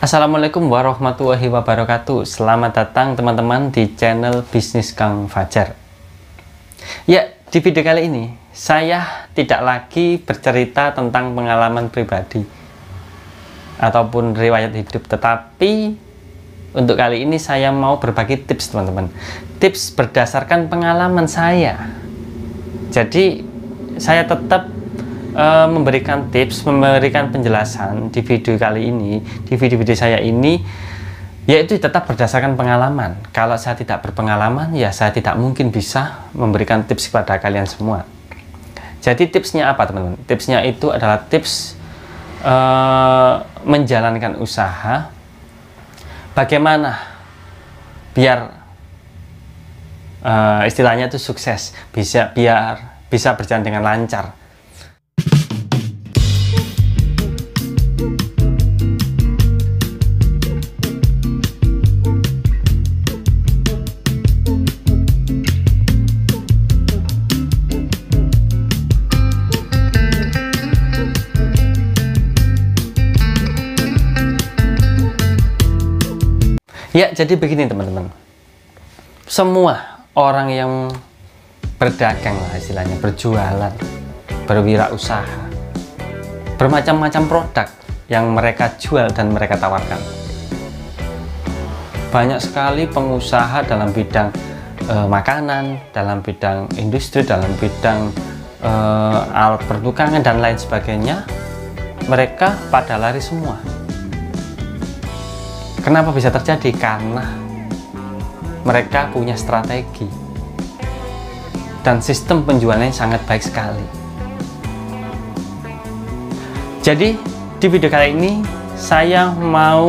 Assalamualaikum warahmatullahi wabarakatuh. Selamat datang teman-teman di channel Bisnis Kang Fajar. Ya, di video kali ini saya tidak lagi bercerita tentang pengalaman pribadi ataupun riwayat hidup, tetapi untuk kali ini saya mau berbagi tips teman-teman. Tips berdasarkan pengalaman saya. Jadi saya tetap memberikan tips, memberikan penjelasan di video kali ini, di video-video saya ini, yaitu tetap berdasarkan pengalaman. Kalau saya tidak berpengalaman, ya saya tidak mungkin bisa memberikan tips kepada kalian semua. Jadi tipsnya apa teman-teman? Tipsnya itu adalah tips menjalankan usaha, bagaimana biar istilahnya itu sukses, biar bisa berjalan dengan lancar. Ya, jadi begini teman-teman. Semua orang yang berdagang lah istilahnya, berjualan, berwirausaha, bermacam-macam produk yang mereka jual dan mereka tawarkan. Banyak sekali pengusaha dalam bidang makanan, dalam bidang industri, dalam bidang alat pertukangan dan lain sebagainya. Mereka pada lari semua. Kenapa bisa terjadi? Karena mereka punya strategi dan sistem penjualannya sangat baik sekali. Jadi di video kali ini saya mau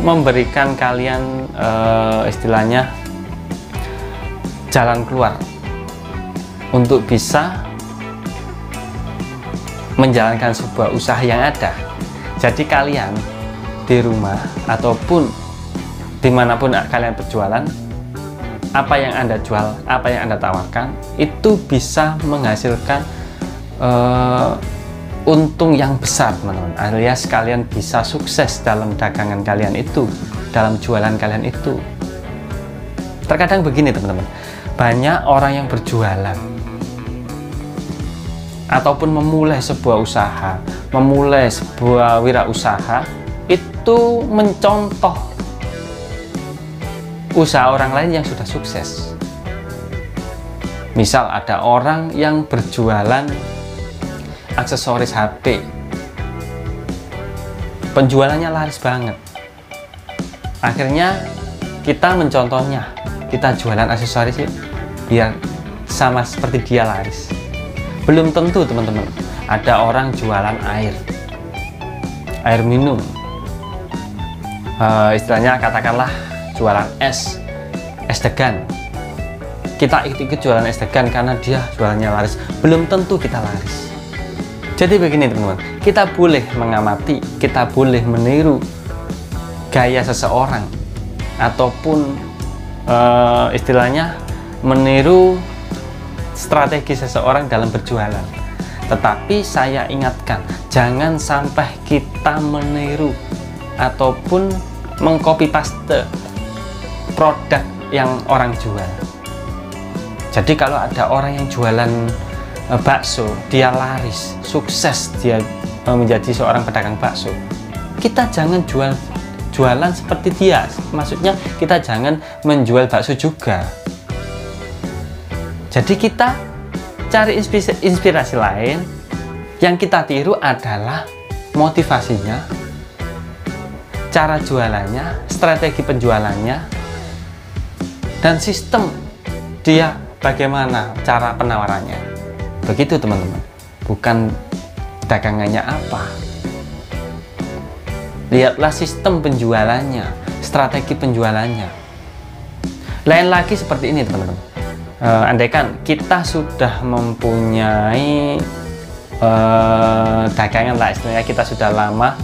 memberikan kalian istilahnya jalan keluar untuk bisa menjalankan sebuah usaha yang ada. Jadi kalian di rumah ataupun dimanapun kalian berjualan, apa yang Anda jual, apa yang Anda tawarkan, itu bisa menghasilkan untung yang besar teman-teman, alias kalian bisa sukses dalam dagangan kalian itu, dalam jualan kalian itu. Terkadang begini teman-teman, banyak orang yang berjualan ataupun memulai sebuah usaha, memulai sebuah wirausaha, itu mencontoh usaha orang lain yang sudah sukses. Misal ada orang yang berjualan aksesoris HP, penjualannya laris banget. Akhirnya kita mencontohnya, kita jualan aksesoris yuk, biar sama seperti dia laris. Belum tentu teman-teman. Ada orang jualan air minum, istilahnya katakanlah jualan es degan. Kita ikut jualan es degan karena dia jualannya laris. Belum tentu kita laris. Jadi begini teman-teman, kita boleh mengamati, kita boleh meniru gaya seseorang ataupun istilahnya meniru strategi seseorang dalam berjualan. Tetapi saya ingatkan, jangan sampai kita meniru ataupun mengcopy paste produk yang orang jual. Jadi kalau ada orang yang jualan bakso, dia laris, sukses, dia menjadi seorang pedagang bakso, kita jangan jualan seperti dia. Maksudnya kita jangan menjual bakso juga. Jadi kita cari inspirasi lain. Yang kita tiru adalah motivasinya, cara jualannya, strategi penjualannya, dan sistem dia bagaimana cara penawarannya. Begitu teman-teman, bukan dagangannya apa. Lihatlah sistem penjualannya, strategi penjualannya. Lain lagi seperti ini teman-teman. Andaikan kita sudah mempunyai dagangan lah istilahnya, kita sudah lama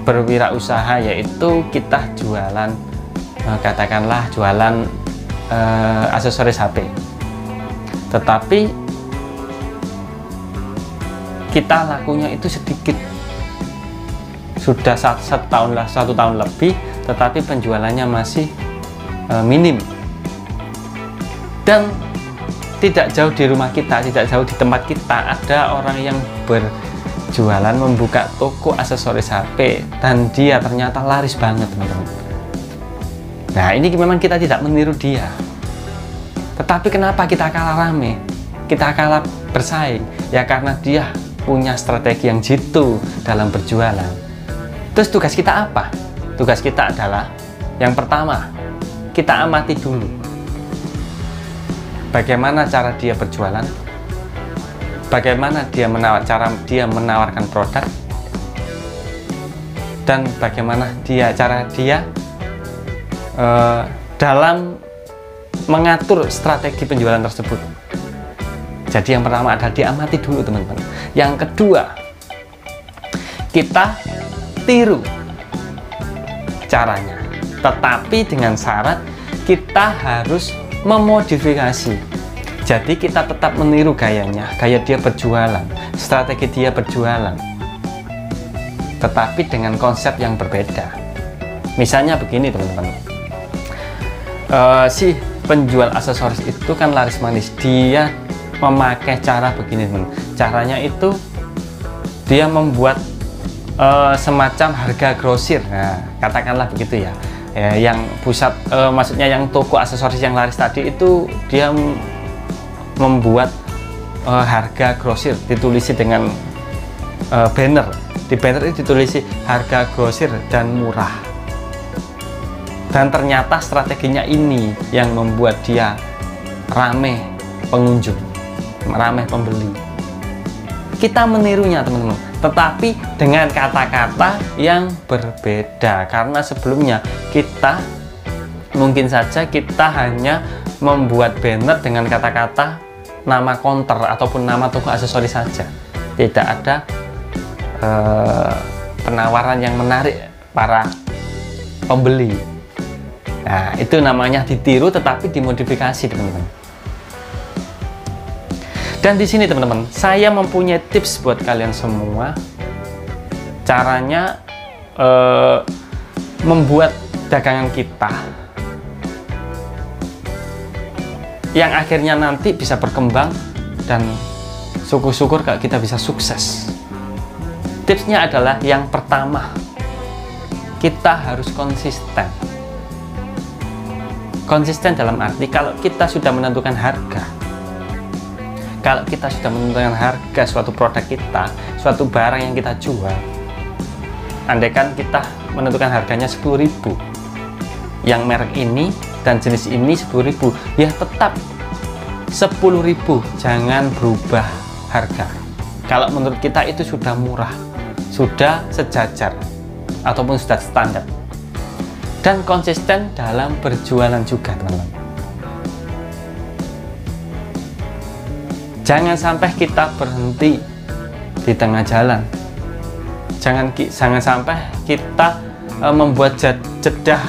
berwirausaha, yaitu kita jualan katakanlah jualan aksesoris HP. Tetapi kita lakunya itu sedikit, sudah satu tahun lebih, tetapi penjualannya masih minim. Dan tidak jauh di rumah kita, tidak jauh di tempat kita, ada orang yang berjualan membuka toko aksesoris HP dan dia ternyata laris banget, teman-teman. Nah, ini memang kita tidak meniru dia. Tetapi kenapa kita kalah rame? Kita kalah bersaing? Ya karena dia punya strategi yang jitu dalam berjualan. Terus tugas kita apa? Tugas kita adalah yang pertama, kita amati dulu bagaimana cara dia berjualan, bagaimana cara dia menawarkan produk, dan bagaimana cara dia dalam mengatur strategi penjualan tersebut. Jadi yang pertama adalah diamati dulu, teman-teman. Yang kedua, kita tiru caranya, tetapi dengan syarat kita harus memodifikasi. Jadi kita tetap meniru gayanya, gaya dia berjualan, strategi dia berjualan, tetapi dengan konsep yang berbeda. Misalnya begini, teman-teman, si penjual aksesoris itu kan laris manis, dia memakai cara begini, teman. Caranya itu dia membuat semacam harga grosir. Nah, katakanlah begitu ya. Yang pusat, maksudnya yang toko aksesoris yang laris tadi itu dia membuat harga grosir, ditulisi dengan banner. Di banner itu ditulisi harga grosir dan murah. Dan ternyata strateginya ini yang membuat dia rame pengunjung, rame pembeli. Kita menirunya, teman-teman, tetapi dengan kata-kata yang berbeda. Karena sebelumnya kita mungkin saja kita hanya membuat banner dengan kata-kata nama counter ataupun nama toko aksesoris saja, tidak ada penawaran yang menarik para pembeli. Nah, itu namanya ditiru tetapi dimodifikasi, teman-teman. Dan di sini, teman-teman, saya mempunyai tips buat kalian semua. Caranya membuat dagangan kita yang akhirnya nanti bisa berkembang dan syukur-syukur kalau kita bisa sukses. Tipsnya adalah yang pertama, kita harus konsisten. Konsisten dalam arti kalau kita sudah menentukan harga, kalau kita sudah menentukan harga suatu produk kita, suatu barang yang kita jual, andaikan kita menentukan harganya 10.000, yang merek ini dan jenis ini 10.000, ya tetap 10.000, jangan berubah harga. Kalau menurut kita itu sudah murah, sudah sejajar, ataupun sudah standar. Dan konsisten dalam berjualan juga, teman-teman. Jangan sampai kita berhenti di tengah jalan. Jangan sampai kita membuat jeda.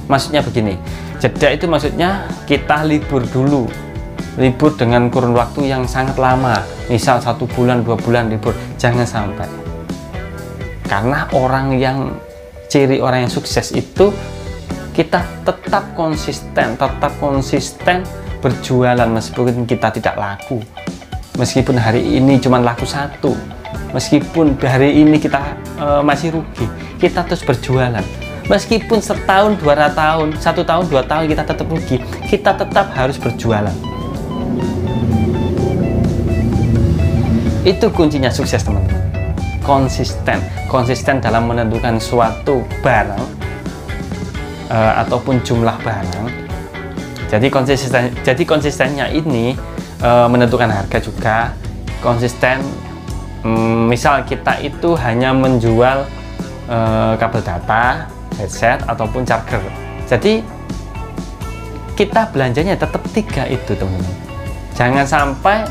Maksudnya begini, jeda itu maksudnya kita libur dulu, libur dengan kurun waktu yang sangat lama, misal 1 bulan 2 bulan libur. Jangan sampai, karena ciri orang yang sukses itu kita tetap konsisten berjualan meskipun kita tidak laku, meskipun hari ini cuma laku 1, meskipun hari ini kita masih rugi, kita terus berjualan. Meskipun setahun 2 tahun, 1 tahun 2 tahun kita tetap rugi, kita tetap harus berjualan. Itu kuncinya sukses, teman-teman. Konsisten dalam menentukan suatu barang ataupun jumlah barang. Jadi konsistennya ini menentukan harga juga. Konsisten, misal kita itu hanya menjual kabel data, headset ataupun charger. Jadi kita belanjanya tetap 3 itu, teman-teman. Jangan sampai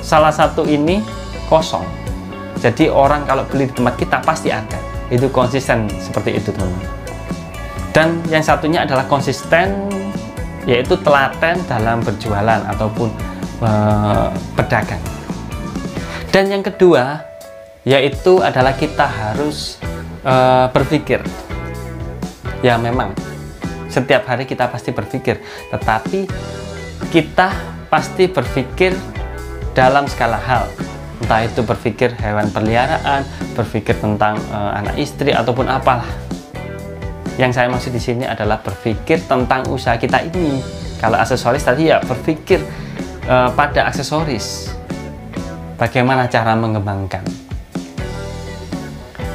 salah satu ini kosong. Jadi orang kalau beli di tempat kita pasti ada. Itu konsisten seperti itu, teman-teman. Dan yang satunya adalah konsisten, yaitu telaten dalam berjualan ataupun berdagang. Dan yang kedua, yaitu adalah kita harus berpikir. Ya memang setiap hari kita pasti berpikir, tetapi kita pasti berpikir dalam skala hal, entah itu berpikir hewan peliharaan, berpikir tentang anak istri ataupun apalah. Yang saya maksud di sini adalah berpikir tentang usaha kita ini. Kalau aksesoris tadi ya berpikir pada aksesoris, bagaimana cara mengembangkan.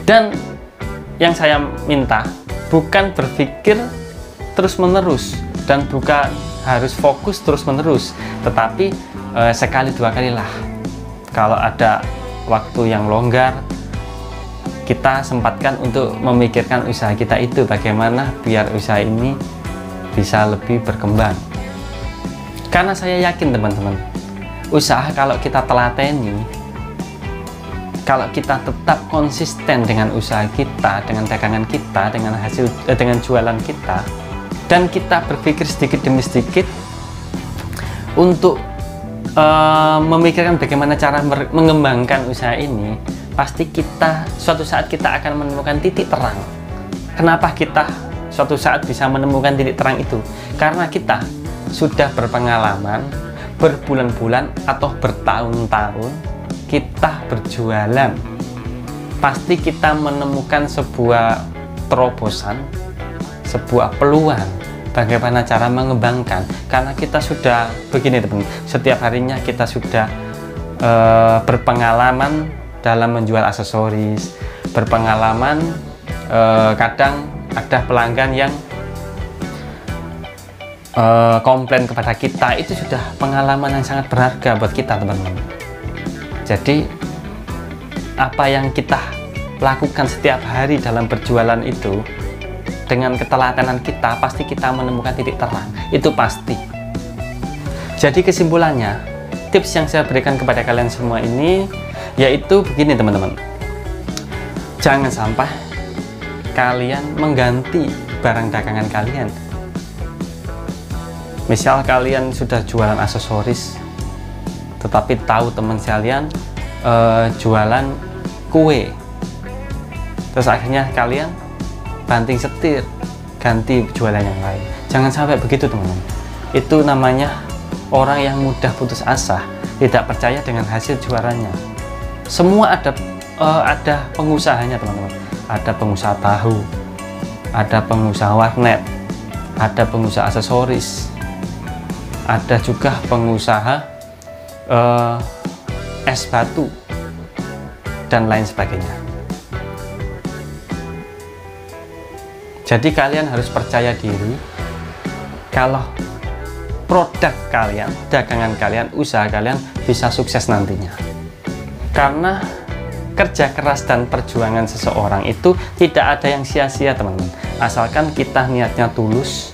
Dan yang saya minta bukan berpikir terus-menerus dan bukan harus fokus terus-menerus, tetapi sekali dua kali lah. Kalau ada waktu yang longgar, kita sempatkan untuk memikirkan usaha kita itu, bagaimana biar usaha ini bisa lebih berkembang. Karena saya yakin teman-teman, usaha kalau kita telateni, kalau kita tetap konsisten dengan usaha kita, dengan dagangan kita, dengan hasil dengan jualan kita, dan kita berpikir sedikit demi sedikit untuk memikirkan bagaimana cara mengembangkan usaha ini, pasti kita suatu saat kita akan menemukan titik terang. Kenapa kita suatu saat bisa menemukan titik terang itu? Karena kita sudah berpengalaman berbulan-bulan atau bertahun-tahun kita berjualan. Pasti kita menemukan sebuah terobosan, sebuah peluang bagaimana cara mengembangkan. Karena kita sudah begini teman, setiap harinya kita sudah berpengalaman dalam menjual aksesoris, berpengalaman kadang ada pelanggan yang komplain kepada kita, itu sudah pengalaman yang sangat berharga buat kita teman-teman. Jadi apa yang kita lakukan setiap hari dalam berjualan itu, dengan ketelatenan kita, pasti kita menemukan titik terang, itu pasti. Jadi kesimpulannya, tips yang saya berikan kepada kalian semua ini yaitu begini teman-teman, jangan sampai kalian mengganti barang dagangan kalian. Misal kalian sudah jualan aksesoris, tetapi tahu teman kalian jualan kue, terus akhirnya kalian banting setir, ganti jualan yang lain. Jangan sampai begitu teman-teman. Itu namanya orang yang mudah putus asa, tidak percaya dengan hasil jualannya. Semua ada pengusahanya teman-teman. Ada pengusaha tahu, ada pengusaha warnet, ada pengusaha aksesoris, ada juga pengusaha es batu dan lain sebagainya. Jadi kalian harus percaya diri kalau produk kalian, dagangan kalian, usaha kalian bisa sukses nantinya. Karena kerja keras dan perjuangan seseorang itu tidak ada yang sia-sia teman-teman. Asalkan kita niatnya tulus,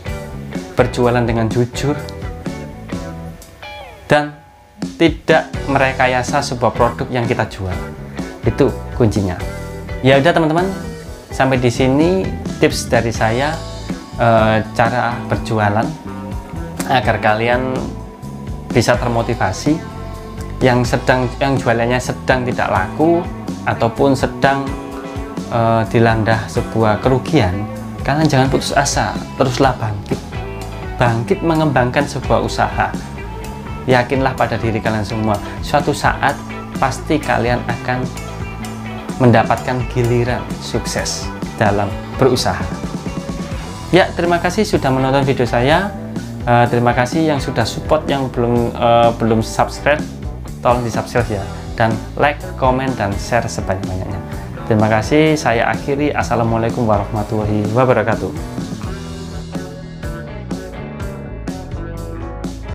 berjualan dengan jujur, dan tidak merekayasa sebuah produk yang kita jual. Itu kuncinya. Ya udah teman-teman, sampai di sini tips dari saya cara berjualan agar kalian bisa termotivasi. Yang jualannya sedang tidak laku ataupun sedang dilanda sebuah kerugian, kalian jangan putus asa, teruslah bangkit mengembangkan sebuah usaha. Yakinlah pada diri kalian semua, suatu saat pasti kalian akan mendapatkan giliran sukses dalam berusaha. Ya, terima kasih sudah menonton video saya. Terima kasih yang sudah support, yang belum subscribe, tolong di subscribe ya, dan like, komen, dan share sebanyak-banyaknya. Terima kasih, saya akhiri. Assalamualaikum warahmatullahi wabarakatuh.